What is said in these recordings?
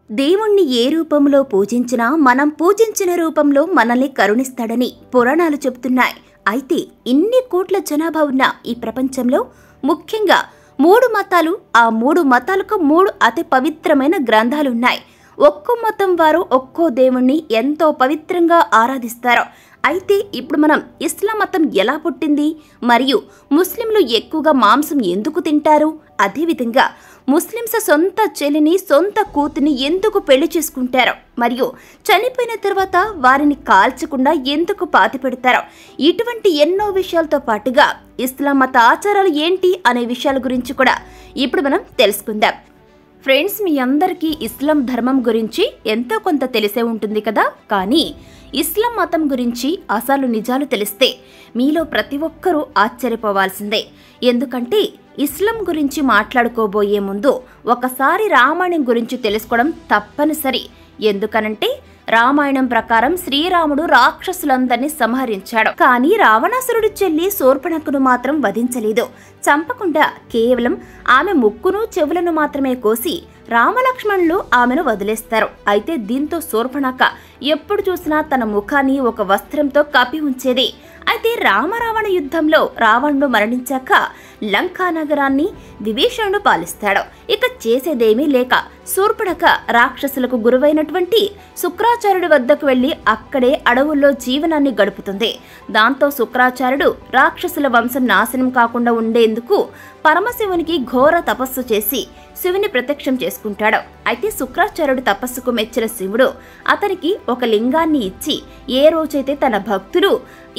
దేవుణ్ణి ఏ రూపంలో పూజించినా మనం పూజించిన రూపంలో మనల్ని కరుణిస్తాడని పురాణాలు చెబుతున్నాయి. అయితే ఇన్ని కోట్ల జనాభా ఉన్న ఈ ప్రపంచంలో ముఖ్యంగా 3 మతాలు, ఆ 3 మతాలకు 3 అతి పవిత్రమైన గ్రంథాలున్నాయి. ఒక్కో మతం వారు ఒక్కో దేవుణ్ణి ఎంతో పవిత్రంగా ఆరాధిస్తారు. అయితే ఇప్పుడు మనం ఇస్లాం మతం ఎలా పుట్టింది, మరియు ముస్లింలు ఎక్కువగా మాంసం ఎందుకు తింటారు, అదేవిధంగా ముస్లింస్ సొంత చెల్లిని సొంత కూతుని ఎందుకు పెళ్లి చేసుకుంటారో, మరియు చనిపోయిన తర్వాత వారిని కాల్చకుండా ఎందుకు పాతి పెడతారో, ఇటువంటి ఎన్నో విషయాలతో పాటుగా ఇస్లాం మత ఆచారాలు ఏంటి అనే విషయాల గురించి కూడా ఇప్పుడు మనం తెలుసుకుందాం. ఫ్రెండ్స్, మీ అందరికీ ఇస్లాం ధర్మం గురించి ఎంతో కొంత తెలిసే ఉంటుంది కదా. కానీ ఇస్లాం మతం గురించి అసలు నిజాలు తెలిస్తే మీలో ప్రతి ఒక్కరూ ఆశ్చర్యపోవాల్సిందే. ఎందుకంటే ఇస్లాం గురించి మాట్లాడుకోబోయే ముందు ఒకసారి రామాయణం గురించి తెలుసుకోవడం తప్పనిసరి. ఎందుకనంటే రామాయణం ప్రకారం శ్రీరాముడు రాక్షసులందరినీ సంహరించాడు. కానీ రావణాసురుడి చెల్లి శూర్పణఖను మాత్రం వధించలేదు. చంపకుండా కేవలం ఆమె ముక్కును చెవులను మాత్రమే కోసి రామలక్ష్మణులు ఆమెను వదిలేస్తారు. అయితే దీంతో శూర్పణఖ ఎప్పుడు చూసినా తన ముఖాన్ని ఒక వస్త్రంతో కప్పి ఉంచేది. అయితే రామరావణ యుద్ధంలో రావణుడు మరణించాక లంకా నగరాన్ని విభీషణుడు పాలిస్తాడు. ఇక చేసేదేమీ లేక శూర్పణఖ రాక్షసులకు గురువైనటువంటి శుక్రాచార్యుడి వద్దకు వెళ్లి అక్కడే అడవుల్లో జీవనాన్ని గడుపుతుంది. దాంతో శుక్రాచార్యుడు రాక్షసుల వంశం నాశనం కాకుండా ఉండేందుకు పరమశివునికి ఘోర తపస్సు చేసి శివుని ప్రత్యక్షం చేసుకుంటాడు. అయితే శుక్రాచార్యుడి తపస్సుకు మెచ్చిన శివుడు అతనికి ఒక లింగాన్ని ఇచ్చి ఏ రోజైతే తన భక్తులు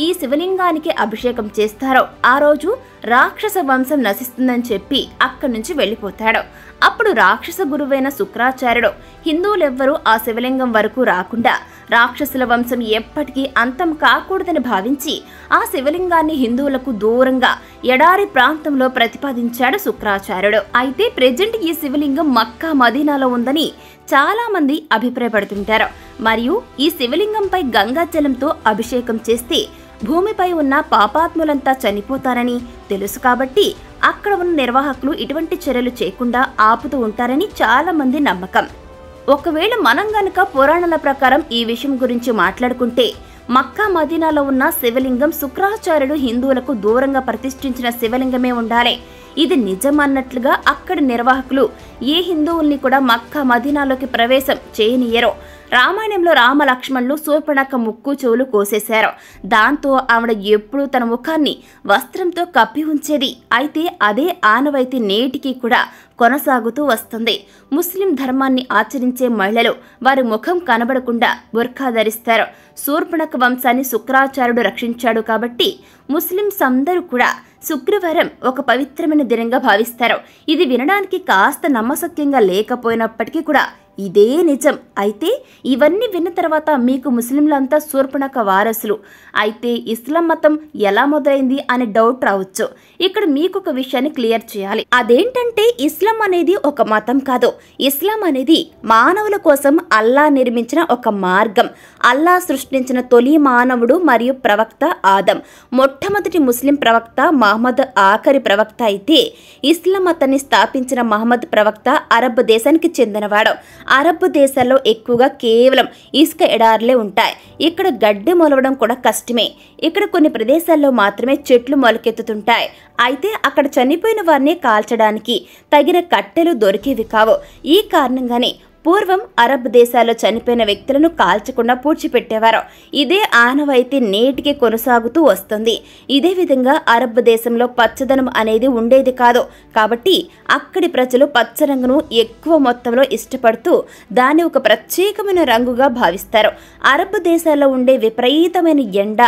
ఈ శివలింగానికి అభిషేకం చేస్తారో ఆ రోజు రాక్షస వంశం నశిస్తుందని చెప్పి అక్కడి నుంచి వెళ్లిపోతాడు. అప్పుడు రాక్షస గురువైన శుక్రాచార్యుడు హిందువులెవ్వరూ ఆ శివలింగం వరకు రాకుండా రాక్షసుల వంశం ఎప్పటికీ అంతం కాకూడదని భావించి ఆ శివలింగాన్ని హిందువులకు దూరంగా ఎడారి ప్రాంతంలో ప్రతిపాదించాడు శుక్రాచార్యుడు. అయితే ప్రెజెంట్ ఈ శివలింగం మక్కా మదీనాలో ఉందని చాలా మంది అభిప్రాయపడుతుంటారు. మరియు ఈ శివలింగంపై గంగాజలంతో అభిషేకం చేస్తే భూమిపై ఉన్న పాపాత్ములంతా చనిపోతారని తెలుసు. కాబట్టి అక్కడ ఉన్న నిర్వాహకులు ఇటువంటి చర్యలు చేయకుండా ఆపుతూ ఉంటారని చాలా మంది నమ్మకం. ఒకవేళ మనం గనక పురాణాల ప్రకారం ఈ విషయం గురించి మాట్లాడుకుంటే మక్కా మదీనాలో ఉన్న శివలింగం శుక్రాచార్యుడు హిందువులకు దూరంగా ప్రతిష్ఠించిన శివలింగమే ఉండాలి. ఇది నిజం అన్నట్లుగా అక్కడి నిర్వాహకులు ఏ హిందువుల్ని కూడా మక్కా మదీనాలోకి ప్రవేశం చేయనియరో. రామాయణంలో రామ లక్ష్మణులు శూర్పణఖ ముక్కు చెవులు కోసేశారు. దాంతో ఆవిడ ఎప్పుడూ తన ముఖాన్ని వస్త్రంతో కప్పి ఉంచేది. అయితే అదే ఆనవాయితీ నేటికి కూడా కొనసాగుతూ వస్తుంది. ముస్లిం ధర్మాన్ని ఆచరించే మహిళలు వారి ముఖం కనబడకుండా బుర్ఖా ధరిస్తారు. శూర్పణఖ వంశాన్ని శుక్రాచార్యుడు రక్షించాడు కాబట్టి ముస్లింస్ అందరూ కూడా శుక్రవారం ఒక పవిత్రమైన దినంగా భావిస్తారు. ఇది వినడానికి కాస్త నమ్మశక్యంగా లేకపోయినప్పటికీ కూడా ఇదే నిజం. అయితే ఇవన్నీ విన్న తర్వాత మీకు ముస్లింలంతా శూర్పణఖ వారసులు అయితే ఇస్లాం మతం ఎలా మొదలైంది అనే డౌట్ రావచ్చు. ఇక్కడ మీకు ఒక విషయాన్ని క్లియర్ చేయాలి. అదేంటంటే ఇస్లాం అనేది ఒక మతం కాదు. ఇస్లాం అనేది మానవుల కోసం అల్లా నిర్మించిన ఒక మార్గం. అల్లా సృష్టించిన తొలి మానవుడు మరియు ప్రవక్త ఆదం. మొట్టమొదటి ముస్లిం ప్రవక్త మహమ్మద్ ఆఖరి ప్రవక్త. అయితే ఇస్లాం మతాన్ని స్థాపించిన మహమ్మద్ ప్రవక్త అరబ్ దేశానికి చెందినవాడు. అరబ్ దేశాల్లో ఎక్కువగా కేవలం ఇసుక ఎడారులే ఉంటాయి. ఇక్కడ గడ్డి మొలవడం కూడా కష్టమే. ఇక్కడ కొన్ని ప్రదేశాల్లో మాత్రమే చెట్లు మొలకెత్తుతుంటాయి. అయితే అక్కడ చనిపోయిన వారిని కాల్చడానికి తగిన కట్టెలు దొరికేవి కావు. ఈ కారణంగానే పూర్వం అరబ్ దేశాల్లో చనిపోయిన వ్యక్తులను కాల్చకుండా పూడ్చిపెట్టేవారు. ఇదే ఆనవాయితీ నేటికి కొనసాగుతూ వస్తుంది. ఇదే విధంగా అరబ్ దేశంలో పచ్చదనం అనేది ఉండేది కాదు. కాబట్టి అక్కడి ప్రజలు పచ్చ రంగును ఎక్కువ మొత్తంలో ఇష్టపడుతూ దాన్ని ఒక ప్రత్యేకమైన రంగుగా భావిస్తారు. అరబ్ దేశాల్లో ఉండే విపరీతమైన ఎండ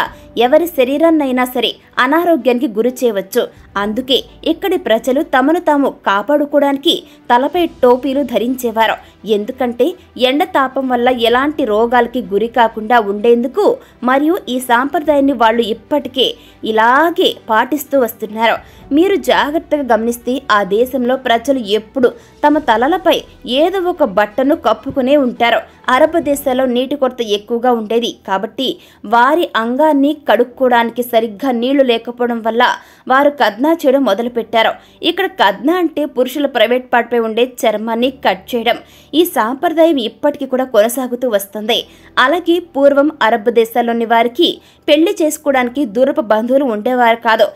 ఎవరి శరీరాన్నైనా సరే అనారోగ్యానికి గురి చేయవచ్చు. అందుకే ఇక్కడి ప్రజలు తమను తాము కాపాడుకోవడానికి తలపై టోపీలు ధరించేవారు. ఎందుకంటే ఎండ తాపం వల్ల ఎలాంటి రోగాలకి గురి కాకుండా ఉండేందుకు. మరియు ఈ సాంప్రదాయాన్ని వాళ్ళు ఇప్పటికే ఇలాగే పాటిస్తూ వస్తున్నారు. మీరు జాగ్రత్తగా గమనిస్తే ఆ దేశంలో ప్రజలు ఎప్పుడు తమ తలలపై ఏదో ఒక బట్టను కప్పుకునే ఉంటారు. అరబ్ దేశాల్లో నీటి కొరత ఎక్కువగా ఉండేది కాబట్టి వారి అంగాన్ని కడుక్కోవడానికి సరిగ్గా నీళ్లు లేకపోవడం వల్ల వారు కద్నా చేయడం మొదలుపెట్టారు. ఇక్కడ కద్నా అంటే పురుషుల ప్రైవేట్ పార్ట్పై ఉండే చర్మాన్ని కట్ చేయడం. ఈ సాంప్రదాయం ఇప్పటికీ కూడా కొనసాగుతూ వస్తుంది. అలాగే పూర్వం అరబ్ దేశాల్లోని వారికి పెళ్లి చేసుకోవడానికి దూరపు బంధువులు ఉండేవారు కాదు.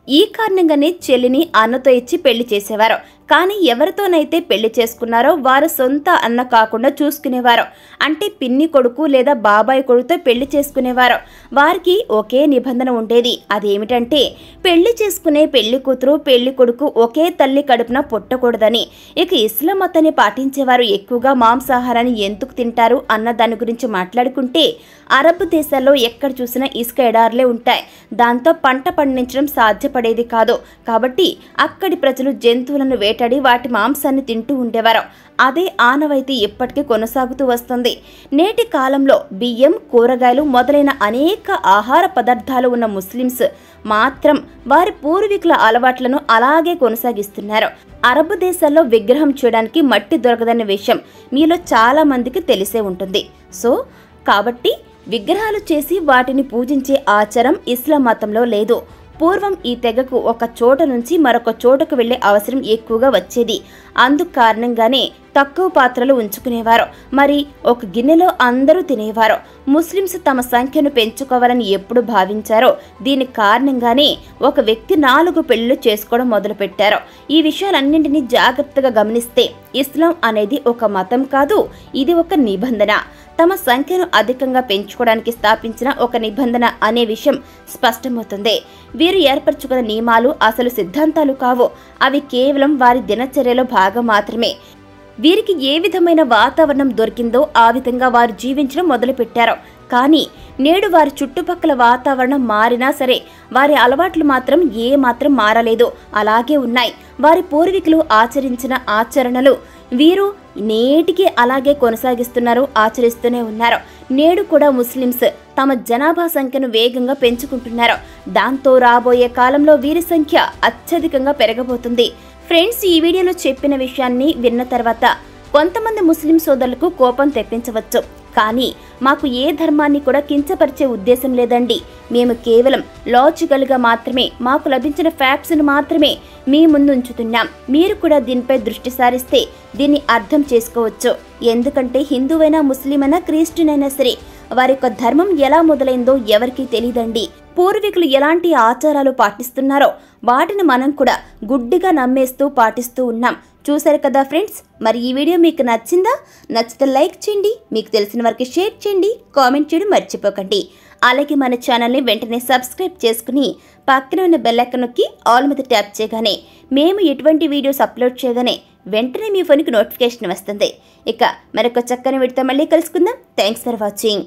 ఈ కారణంగానే చెల్లిని అన్నతో ఇచ్చి పెళ్లి చేసేవారు. కానీ ఎవరితోనైతే పెళ్లి చేసుకున్నారో వారు సొంత అన్న కాకుండా చూసుకునేవారు. అంటే పిన్ని కొడుకు లేదా బాబాయ్ కొడుకుతో పెళ్లి చేసుకునేవారు. వారికి ఒకే నిబంధన ఉండేది. అదేమిటంటే పెళ్లి చేసుకునే పెళ్లి కూతురు పెళ్లి కొడుకు ఒకే తల్లి కడుపున పుట్టకూడదని. ఇక ఇస్లాం మతాన్ని పాటించేవారు ఎక్కువగా మాంసాహారాన్ని ఎందుకు తింటారు అన్న దాని గురించి మాట్లాడుకుంటే అరబ్ దేశాల్లో ఎక్కడ చూసినా ఇసుక ఎడారులే ఉంటాయి. దాంతో పంట పండించడం సాధ్యపడేది కాదు. కాబట్టి అక్కడి ప్రజలు జంతువులను వేటాడి వాటి మాంసాన్ని తింటూ ఉండేవారు. అదే ఆనవాయితీ ఇప్పటికీ కొనసాగుతూ వస్తుంది. నేటి కాలంలో బియ్యం, కూరగాయలు మొదలైన అనేక ఆహార పదార్థాలు ఉన్న ముస్లిమ్స్ మాత్రం వారి పూర్వీకుల అలవాట్లను అలాగే కొనసాగిస్తున్నారు. అరబ్ దేశాల్లో విగ్రహం చేయడానికి మట్టి దొరకదన్న విషయం మీలో చాలా మందికి తెలిసే ఉంటుంది. కాబట్టి విగ్రహాలు చేసి వాటిని పూజించే ఆచారం ఇస్లాం మతంలో లేదు. పూర్వం ఈ తెగకు ఒక చోట నుంచి మరొక చోటకు వెళ్లే అవసరం ఎక్కువగా వచ్చేది. అందుకు కారణంగానే తక్కువ పాత్రలు ఉంచుకునేవారు. మరి ఒక గిన్నెలో అందరూ తినేవారు. ముస్లిమ్స్ తమ సంఖ్యను పెంచుకోవాలని ఎప్పుడు భావించారో దీని కారణంగానే ఒక వ్యక్తి 4 పెళ్లిళ్లు చేసుకోవడం మొదలుపెట్టారు. ఈ విషయాలన్నింటినీ జాగ్రత్తగా గమనిస్తే ఇస్లాం అనేది ఒక మతం కాదు, ఇది ఒక నిబంధన. తమ సంఖ్యను అధికంగా పెంచుకోవడానికి స్థాపించిన ఒక నిబంధన అనే విషయం స్పష్టమవుతుంది. వీరు ఏర్పరచుకున్న నియమాలు అసలు సిద్ధాంతాలు కావు. అవి కేవలం వారి దినచర్యలో భాగం మాత్రమే. వీరికి ఏ విధమైన వాతావరణం దొరికిందో ఆ విధంగా వారు జీవించడం మొదలుపెట్టారు. కానీ నేడు వారి చుట్టుపక్కల వాతావరణం మారినా సరే వారి అలవాట్లు మాత్రం ఏ మాత్రం మారలేదు, అలాగే ఉన్నాయి. వారి పూర్వీకులు ఆచరించిన ఆచరణలు వీరు నేటికి అలాగే కొనసాగిస్తున్నారు, ఆచరిస్తూనే ఉన్నారు. నేడు కూడా ముస్లిమ్స్ తమ జనాభా సంఖ్యను వేగంగా పెంచుకుంటున్నారు. దాంతో రాబోయే కాలంలో వీరి సంఖ్య అత్యధికంగా పెరగబోతుంది. ఫ్రెండ్స్, ఈ వీడియోలో చెప్పిన విషయాన్ని విన్న తర్వాత కొంతమంది ముస్లిం సోదరులకు కోపం తెప్పించవచ్చు. కానీ మాకు ఏ ధర్మాన్ని కూడా కించపరిచే ఉద్దేశం లేదండి. మేము కేవలం లాజికల్గా మాత్రమే మాకు లభించిన ఫ్యాక్ట్స్ను మాత్రమే మీ ముందు ఉంచుతున్నాం. మీరు కూడా దీనిపై దృష్టి సారిస్తే దీన్ని అర్థం చేసుకోవచ్చు. ఎందుకంటే హిందువైనా, ముస్లిమైనా, క్రిస్టియన్ అయినా సరే వారి యొక్క ధర్మం ఎలా మొదలైందో ఎవరికీ తెలియదండి. పూర్వీకులు ఎలాంటి ఆచారాలు పాటిస్తున్నారో వాటిని మనం కూడా గుడ్డిగా నమ్మేస్తూ పాటిస్తూ ఉన్నాం. చూసారు కదా ఫ్రెండ్స్, మరి ఈ వీడియో మీకు నచ్చిందా? నచ్చితే లైక్ చేయండి, మీకు తెలిసిన వారికి షేర్ చేయండి, కామెంట్ చేయడం మర్చిపోకండి. అలాగే మన ఛానల్ని వెంటనే సబ్స్క్రైబ్ చేసుకుని పక్కన ఉన్న బెల్ ఐకాన్ నొక్కి ఆల్ మీద ట్యాప్ చేయగానే మేము ఎటువంటి వీడియోస్ అప్లోడ్ చేయగానే వెంటనే మీ ఫోన్కి నోటిఫికేషన్ వస్తుంది. ఇక మరొక చక్కని వీడియోతో మళ్ళీ కలుసుకుందాం. Thanks for watching.